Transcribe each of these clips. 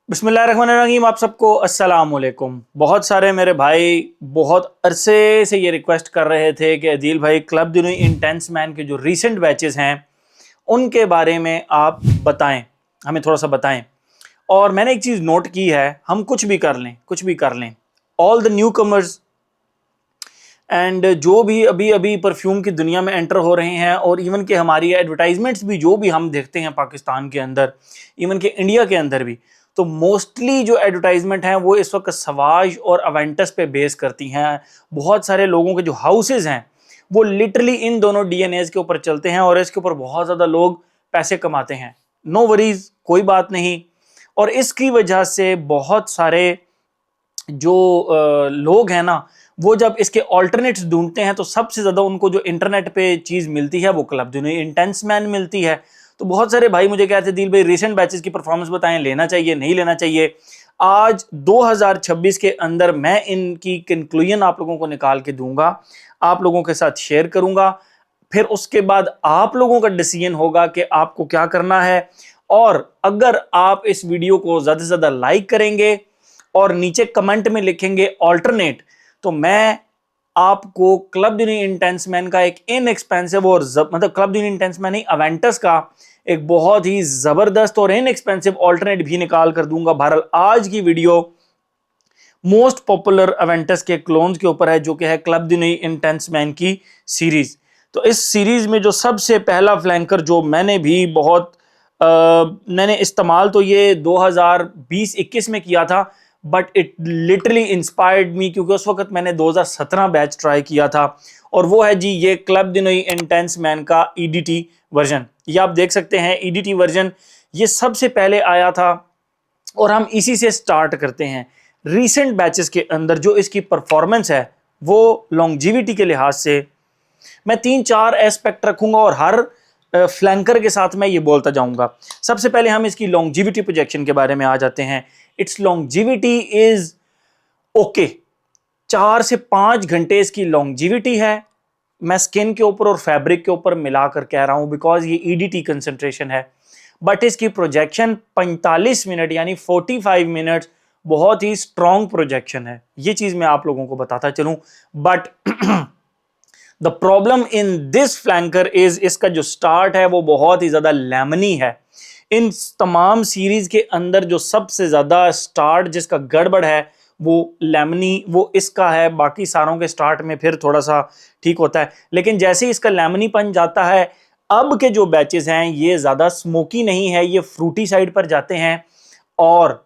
बिस्मिल्लाहिर्रहमानिर्रहीम। आप सबको अस्सलाम वालेकुम। बहुत सारे मेरे भाई बहुत अरसे से ये रिक्वेस्ट कर रहे थे कि अदील भाई क्लब दुनिया इंटेंस मैन के जो रीसेंट बैचेस हैं उनके बारे में आप बताएं, हमें थोड़ा सा बताएं। और मैंने एक चीज़ नोट की है, हम कुछ भी कर लें, कुछ भी कर लें, all the new commerce and जो भी अभी अभी परफ्यूम की दुनिया में एंटर हो रहे हैं, और इवन के हमारी एडवर्टाइजमेंट्स भी जो भी हम देखते हैं पाकिस्तान के अंदर, इवन के इंडिया के अंदर भी, तो मोस्टली जो एडवर्टाइजमेंट हैं वो इस वक्त सवाज और अवेंटस पे बेस करती हैं। बहुत सारे लोगों के जो हाउसेज हैं वो लिटरली इन दोनों डीएनएज के ऊपर चलते हैं और इसके ऊपर बहुत ज़्यादा लोग पैसे कमाते हैं। नो वरीज, कोई बात नहीं। और इसकी वजह से बहुत सारे जो लोग हैं ना, वो जब इसके ऑल्टरनेट्स ढूंढते हैं तो सबसे ज़्यादा उनको जो इंटरनेट पे चीज़ मिलती है वो क्लब दुनिया इंटेंस मैन मिलती है। तो बहुत सारे भाई मुझे कहते हैं दिल भाई रिसेंट बैचेस की परफॉर्मेंस बताएं, लेना चाहिए नहीं लेना चाहिए। आज 2026 के अंदर मैं इनकी कंक्लूजन आप लोगों को निकाल के दूंगा, आप लोगों के साथ शेयर करूंगा। फिर उसके बाद आप लोगों का डिसीजन होगा कि आपको क्या करना है। और अगर आप इस वीडियो को ज़्यादा से ज़्यादा लाइक करेंगे और नीचे कमेंट में लिखेंगे ऑल्टरनेट, तो मैं आपको क्लब दुनिया इंटेंस मैन का एक इनएक्सपेंसिव और मतलब क्लब दुनिया इंटेंस मैन नहीं, अवेंटस का एक बहुत ही जबरदस्त और इनएक्सपेंसिव ऑल्टरनेट भी निकाल कर दूंगा। बहरहाल आज की वीडियो मोस्ट पॉपुलर अवेंटस के क्लोन्स के ऊपर है, जो कि है क्लब दुनिया इंटेंस मैन की सीरीज। तो इस सीरीज में जो सबसे पहला फ्लैंकर जो मैंने भी बहुत मैंने इस्तेमाल तो ये 2020-21 में किया था, but it literally inspired me, क्योंकि उस वक्त मैंने 2017 बैच ट्राई किया था। और वो है जी ये क्लब दुनिया इंटेंस मैन का ईडीटी वर्जन। ये आप देख सकते हैं ईडीटी वर्जन, ये सबसे पहले आया था और हम इसी से स्टार्ट करते हैं। रीसेंट बैचेस के अंदर जो इसकी परफॉर्मेंस है वो लॉन्जिविटी के लिहाज से मैं 3-4 एस्पेक्ट रखूंगा और हर फ्लैंकर के साथ मैं ये बोलता जाऊंगा। सबसे पहले हम इसकी लॉन्जिविटी प्रोजेक्शन के बारे में आ जाते हैं। इट्स लॉन्जिविटी इज ओके, 4 से 5 घंटे इसकी लॉन्जिविटी है। मैं स्किन के ऊपर और फैब्रिक के ऊपर मिलाकर कह रहा हूं बिकॉज ये ईडीटी कंसंट्रेशन है। बट इसकी प्रोजेक्शन 45 मिनट यानी 45 मिनट बहुत ही स्ट्रॉन्ग प्रोजेक्शन है। ये चीज मैं आप लोगों को बताता चलूं। But the problem in this flanker is इसका जो स्टार्ट है वो बहुत ही ज्यादा लेमनी है। इन तमाम सीरीज के अंदर जो सबसे ज्यादा स्टार्ट जिसका गड़बड़ है वो लेमनी, वो इसका है। बाकी सारों के स्टार्ट में फिर थोड़ा सा ठीक होता है, लेकिन जैसे ही इसका लेमनीपन जाता है, अब के जो बैचेस हैं ये ज्यादा स्मोकी नहीं है, ये फ्रूटी साइड पर जाते हैं। और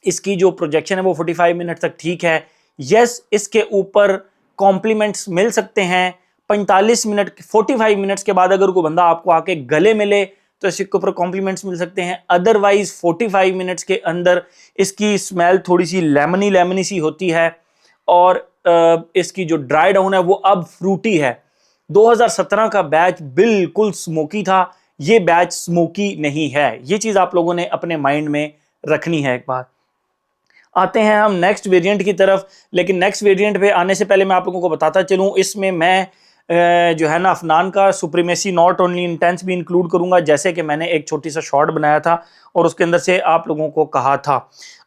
इसकी जो प्रोजेक्शन है वो 45 मिनट तक ठीक है। यस, इसके ऊपर कॉम्प्लीमेंट्स मिल सकते हैं। 45 मिनट 45 मिनट्स के बाद अगर कोई बंदा आपको आके गले मिले तो इसके ऊपर कॉम्प्लीमेंट्स मिल सकते हैं। अदरवाइज 45 मिनट्स के अंदर इसकी स्मेल थोड़ी सी लेमनी लेमनी सी होती है और इसकी जो ड्राई डाउन है वो अब फ्रूटी है। 2017 का बैच बिल्कुल स्मोकी था, ये बैच स्मोकी नहीं है। ये चीज आप लोगों ने अपने माइंड में रखनी है। एक बात, आते हैं हम नेक्स्ट वेरिएंट की तरफ। लेकिन नेक्स्ट वेरिएंट पे आने से पहले मैं आप लोगों को बताता चलूं, इसमें मैं जो है ना अफनान का सुप्रीमेसी नॉट ओनली इंटेंस भी इंक्लूड करूंगा, जैसे कि मैंने एक छोटी सा शॉर्ट बनाया था और उसके अंदर से आप लोगों को कहा था।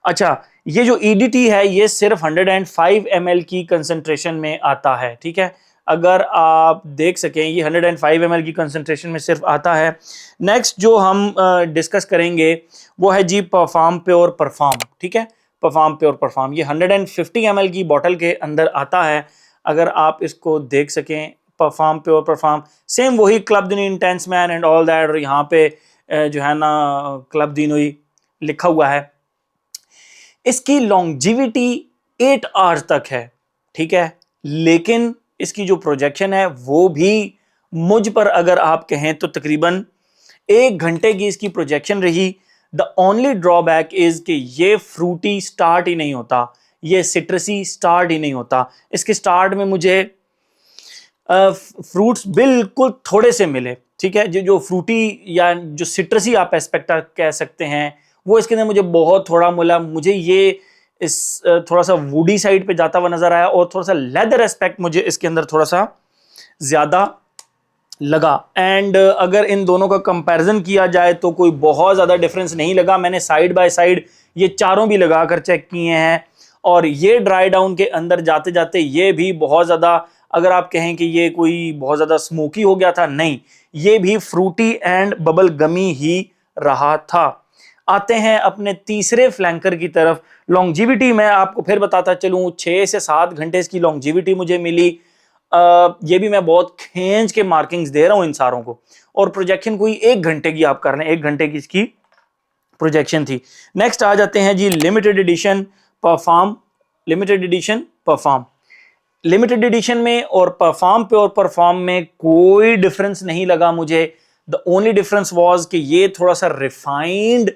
अच्छा, ये जो ईडीटी है ये सिर्फ 105 ml की कंसंट्रेशन में आता है, ठीक है। अगर आप देख सकें ये 105 ml की कंसंट्रेशन में सिर्फ आता है। नेक्स्ट जो हम डिस्कस करेंगे वो है जी परफॉर्म प्योर परफॉर्म, ठीक है। परफॉर्म प्योर परफॉर्म ये 150 ml की बोतल के अंदर आता है। अगर आप इसको देख सकें, परफॉर्म प्योर परफॉर्म सेम वही क्लब दुनिया intense man and all that, और यहाँ पे जो है ना क्लब दुनिया लिखा हुआ है। इसकी लॉन्जिविटी 8 आवर्स तक है, ठीक है। लेकिन इसकी जो प्रोजेक्शन है वो भी मुझ पर अगर आप कहें तो तकरीबन 1 घंटे की इसकी प्रोजेक्शन रही। द ओनली ड्रॉबैक इज कि ये फ्रूटी स्टार्ट ही नहीं होता, ये सिट्रसी स्टार्ट ही नहीं होता। इसके स्टार्ट में मुझे फ्रूट्स बिल्कुल थोड़े से मिले, ठीक है। जो फ्रूटी या जो सिट्रसी आप एस्पेक्ट कह सकते हैं वो इसके अंदर मुझे बहुत थोड़ा मिला। मुझे ये इस थोड़ा सा वुडी साइड पे जाता हुआ नजर आया और थोड़ा सा लेदर एस्पेक्ट मुझे इसके अंदर थोड़ा सा ज्यादा लगा। एंड अगर इन दोनों का कंपैरिजन किया जाए तो कोई बहुत ज़्यादा डिफरेंस नहीं लगा। मैंने साइड बाय साइड ये चारों भी लगाकर चेक किए हैं, और ये ड्राई डाउन के अंदर जाते जाते ये भी बहुत ज़्यादा, अगर आप कहें कि ये कोई बहुत ज़्यादा स्मोकी हो गया था, नहीं, ये भी फ्रूटी एंड बबल गमी ही रहा था। आते हैं अपने तीसरे फ्लैंकर की तरफ। लॉन्जिविटी मैं आपको फिर बताता चलूं, 6 से 7 घंटे इसकी लॉन्जिविटी मुझे मिली। ये भी मैं बहुत खींच के मार्किंग्स दे रहा हूं इन सारों को, और प्रोजेक्शन कोई 1 घंटे की आप कर रहे हैं, 1 घंटे की इसकी प्रोजेक्शन थी। नेक्स्ट आ जाते हैं जी limited edition perfume. Limited edition perfume, limited edition में और परफॉर्म पे और परफॉर्म में कोई डिफरेंस नहीं लगा मुझे। द ओनली डिफरेंस वाज कि ये थोड़ा सा रिफाइंड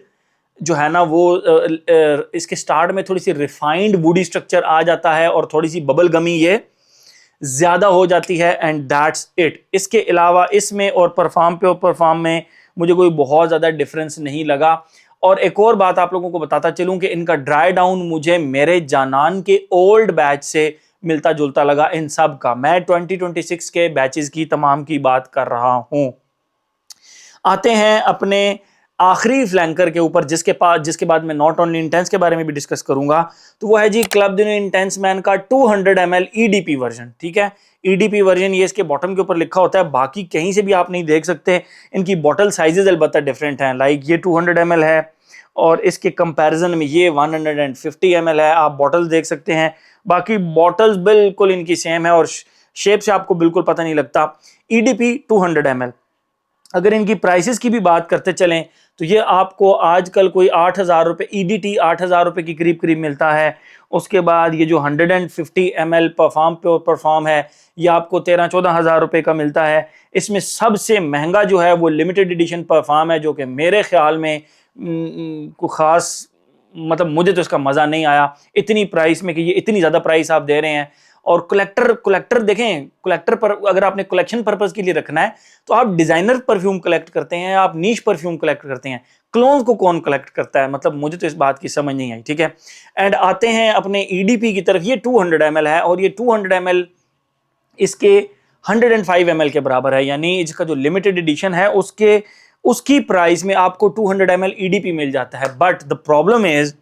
जो है ना, वो इसके स्टार्ट में थोड़ी सी रिफाइंड बॉडी स्ट्रक्चर आ जाता है और थोड़ी सी बबल गमी ये ज्यादा हो जाती है, एंड दैट्स इट। इसके अलावा इसमें और परफॉर्म पे और परफॉर्म में मुझे कोई बहुत ज्यादा डिफरेंस नहीं लगा। और एक और बात आप लोगों को बताता चलूं कि इनका ड्राई डाउन मुझे मेरे जानान के ओल्ड बैच से मिलता जुलता लगा इन सब का। मैं 2026 के बैचेस की तमाम की बात कर रहा हूं। आते हैं अपने आखिरी फ्लैंकर के ऊपर, जिसके बाद मैं नॉट ओनली इंटेंस के बारे में भी डिस्कस करूंगा। तो वो है जी क्लब दिनो इंटेंस मैन का 200 ml ईडीपी वर्जन। ठीक है, ईडीपी वर्जन ये इसके बॉटम के ऊपर लिखा होता है, बाकी कहीं से भी आप नहीं देख सकते। इनकी बॉटल साइजेस अलबत्ता डिफरेंट हैं, लाइक ये 200 ml है और इसके कंपैरिजन में ये 150 ml है। आप बॉटल देख सकते हैं, बाकी बॉटल्स बिल्कुल इनकी सेम है और शेप से आपको बिल्कुल पता नहीं लगता। EDP 200 ml। अगर इनकी प्राइसेस की भी बात करते चलें तो ये आपको आजकल कोई 8,000 रुपये ईडीटी 8,000 रुपये की करीब करीब मिलता है। उसके बाद ये जो 150 ml परफॉर्म प्योर परफॉर्म है, ये आपको 13-14 हज़ार रुपये का मिलता है। इसमें सबसे महंगा जो है वो लिमिटेड एडिशन परफॉर्म है, जो कि मेरे ख्याल में को खास, मतलब मुझे तो इसका मज़ा नहीं आया इतनी प्राइस में, कि ये इतनी ज़्यादा प्राइस आप दे रहे हैं। और कलेक्टर देखें, कलेक्टर पर अगर आपने कलेक्शन पर्पस के लिए रखना है तो आप डिजाइनर परफ्यूम कलेक्ट करते हैं, आप नीश परफ्यूम कलेक्ट करते हैं, क्लोन्स को कौन कलेक्ट करता है? मतलब मुझे तो इस बात की समझ नहीं आई। ठीक है, एंड आते हैं अपने ईडीपी की तरफ। ये 200 ml है और ये 200 ml इसके 105 ml के बराबर है, यानी इसका जो लिमिटेड एडिशन है उसकी प्राइस में आपको 200 ml ईडीपी मिल जाता है। बट द प्रॉब्लम इज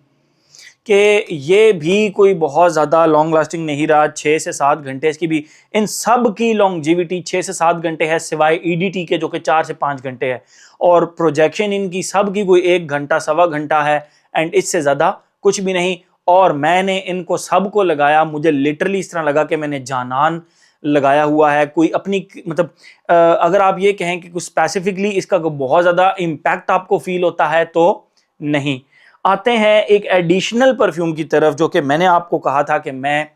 कि ये भी कोई बहुत ज़्यादा लॉन्ग लास्टिंग नहीं रहा। 6 से 7 घंटे इसकी भी, इन सब की लॉन्जिविटी 6 से 7 घंटे है, सिवाय ईडीटी के जो कि 4 से 5 घंटे है। और प्रोजेक्शन इनकी सब की कोई 1 घंटा सवा घंटा है, एंड इससे ज़्यादा कुछ भी नहीं। और मैंने इनको सबको लगाया, मुझे लिटरली इस तरह लगा कि मैंने जानान लगाया हुआ है। कोई अपनी मतलब अगर आप ये कहें कि कुछ स्पेसिफिकली इसका बहुत ज़्यादा इम्पैक्ट आपको फील होता है तो नहीं। आते हैं एक एडिशनल परफ्यूम की तरफ, जो कि मैंने आपको कहा था कि मैं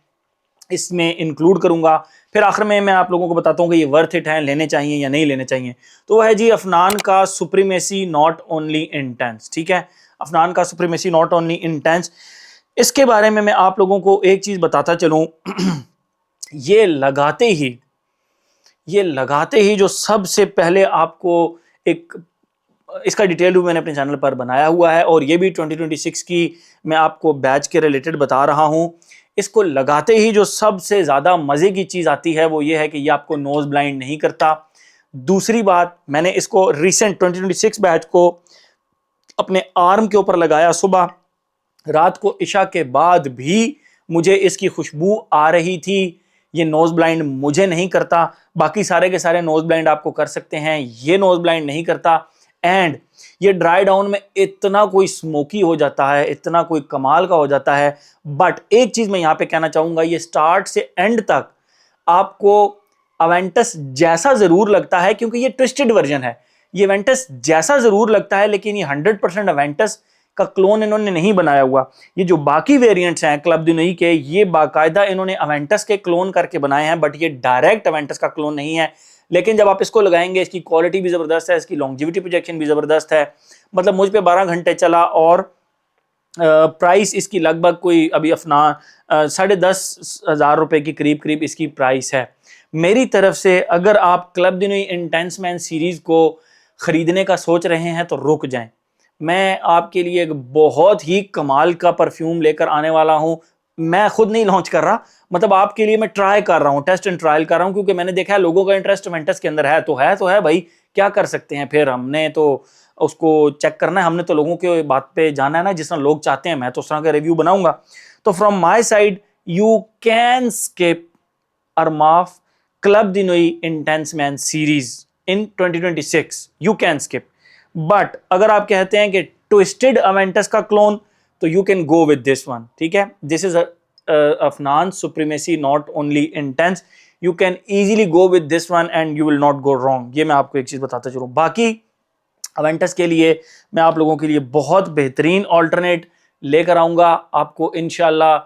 इसमें इंक्लूड करूंगा। फिर आखिर में मैं आप लोगों को बताता हूं कि ये वर्थ इट है, लेने चाहिए या नहीं लेने चाहिए। तो वह है जी अफनान का सुप्रीमेसी नॉट ओनली इंटेंस। ठीक है, अफनान का सुप्रीमेसी नॉट ओनली इंटेंस, इसके बारे में मैं आप लोगों को एक चीज बताता चलूं। ये लगाते ही जो सबसे पहले आपको एक, इसका डिटेल भी मैंने अपने चैनल पर बनाया हुआ है, और ये भी 2026 की मैं आपको बैच के रिलेटेड बता रहा हूं। इसको लगाते ही जो सबसे ज़्यादा मज़े की चीज़ आती है वो ये है कि ये आपको नोज ब्लाइंड नहीं करता। दूसरी बात, मैंने इसको रिसेंट 2026 बैच को अपने आर्म के ऊपर लगाया सुबह, रात को इशा के बाद भी मुझे इसकी खुशबू आ रही थी। ये नोज ब्लाइंड मुझे नहीं करता, बाकी सारे के सारे नोज ब्लाइंड आपको कर सकते हैं, ये नोज ब्लाइंड नहीं करता। एंड ये ड्राई डाउन में इतना कोई स्मोकी हो जाता है, इतना कोई कमाल का हो जाता है। बट एक चीज मैं यहां पे कहना चाहूंगा, ये स्टार्ट से एंड तक आपको अवेंटस जैसा जरूर लगता है, क्योंकि ये ट्विस्टेड वर्जन है। ये अवेंटस जैसा जरूर लगता है, लेकिन ये 100% अवेंटस का क्लोन इन्होंने नहीं बनाया हुआ। ये जो बाकी वेरिएंट्स हैं क्लब दिनोई के, ये बाकायदा इन्होंने अवेंटस के क्लोन करके बनाए हैं, बट ये डायरेक्ट अवेंटस का क्लोन नहीं है। लेकिन जब आप इसको लगाएंगे, इसकी क्वालिटी भी जबरदस्त है, इसकी लॉन्जिविटी प्रोजेक्शन भी जबरदस्त है। मतलब मुझ पे 12 घंटे चला, और प्राइस इसकी लगभग कोई अभी अफना 10,500 रुपए की करीब करीब इसकी प्राइस है। मेरी तरफ से अगर आप क्लब दिनोई इंटेंस मैन सीरीज को खरीदने का सोच रहे हैं तो रुक जाएं। मैं आपके लिए एक बहुत ही कमाल का परफ्यूम लेकर आने वाला हूं। मैं खुद नहीं लॉन्च कर रहा, मतलब आपके लिए मैं ट्राई कर रहा हूं, टेस्ट एंड ट्रायल कर रहा हूं, क्योंकि मैंने देखा है लोगों का इंटरेस्ट अवेंटस के अंदर है तो है भाई, क्या कर सकते हैं फिर, हमने तो उसको चेक करना है, हमने तो लोगों के बात पे जाना है ना, जिस तरह लोग चाहते हैं मैं तो उस तरह का रिव्यू बनाऊंगा। तो from my side you can skip Armaf Club de Nuit Intense Man series in 2026, you can skip. But अगर आप कहते हैं कि ट्विस्टेड अवेंटस का क्लोन, तो you can go with this one, ठीक है। This is Afnan supremacy not only intense, you can easily go with this one and you will not go wrong. ये मैं आपको एक चीज बताता चलूं। बाकी अवेंटस के लिए मैं आप लोगों के लिए बहुत बेहतरीन ऑल्टरनेट लेकर आऊंगा, आपको इंशाल्लाह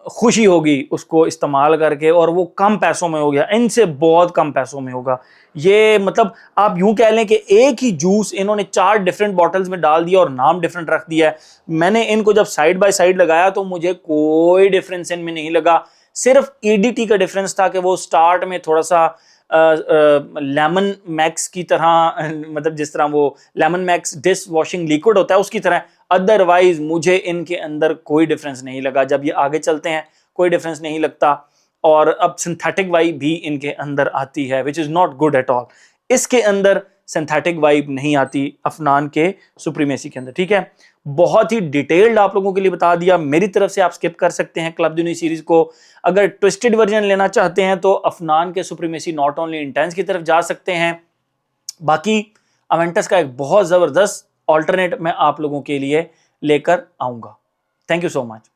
खुशी होगी उसको इस्तेमाल करके, और वो कम पैसों में हो गया, इनसे बहुत कम पैसों में होगा ये। मतलब आप यूं कह लें कि एक ही जूस इन्होंने 4 डिफरेंट बॉटल्स में डाल दिया और नाम डिफरेंट रख दिया है। मैंने इनको जब साइड बाय साइड लगाया तो मुझे कोई डिफरेंस इनमें नहीं लगा, सिर्फ ईडीटी का डिफरेंस था कि वो स्टार्ट में थोड़ा सा लेमन मैक्स की तरह, मतलब जिस तरह वो lemon max dish washing liquid होता है उसकी तरह। अदरवाइज मुझे इनके अंदर कोई डिफरेंस नहीं लगा। जब ये आगे चलते हैं कोई डिफरेंस नहीं लगता, और अब सिंथेटिक वाइब भी इनके अंदर आती है which is not good at all. इसके अंदर सिंथेटिक वाइब नहीं आती अफनान के सुप्रीमेसी के अंदर, ठीक है। बहुत ही डिटेल्ड आप लोगों के लिए बता दिया। मेरी तरफ से आप स्किप कर सकते हैं क्लब दी सीरीज को। अगर ट्विस्टेड वर्जन लेना चाहते हैं तो अफनान के सुप्रीमेसी नॉट ओनली इंटेंस की तरफ जा सकते हैं। बाकी अवेंटस का एक बहुत जबरदस्त ऑल्टरनेट मैं आप लोगों के लिए लेकर आऊंगा। Thank you so much.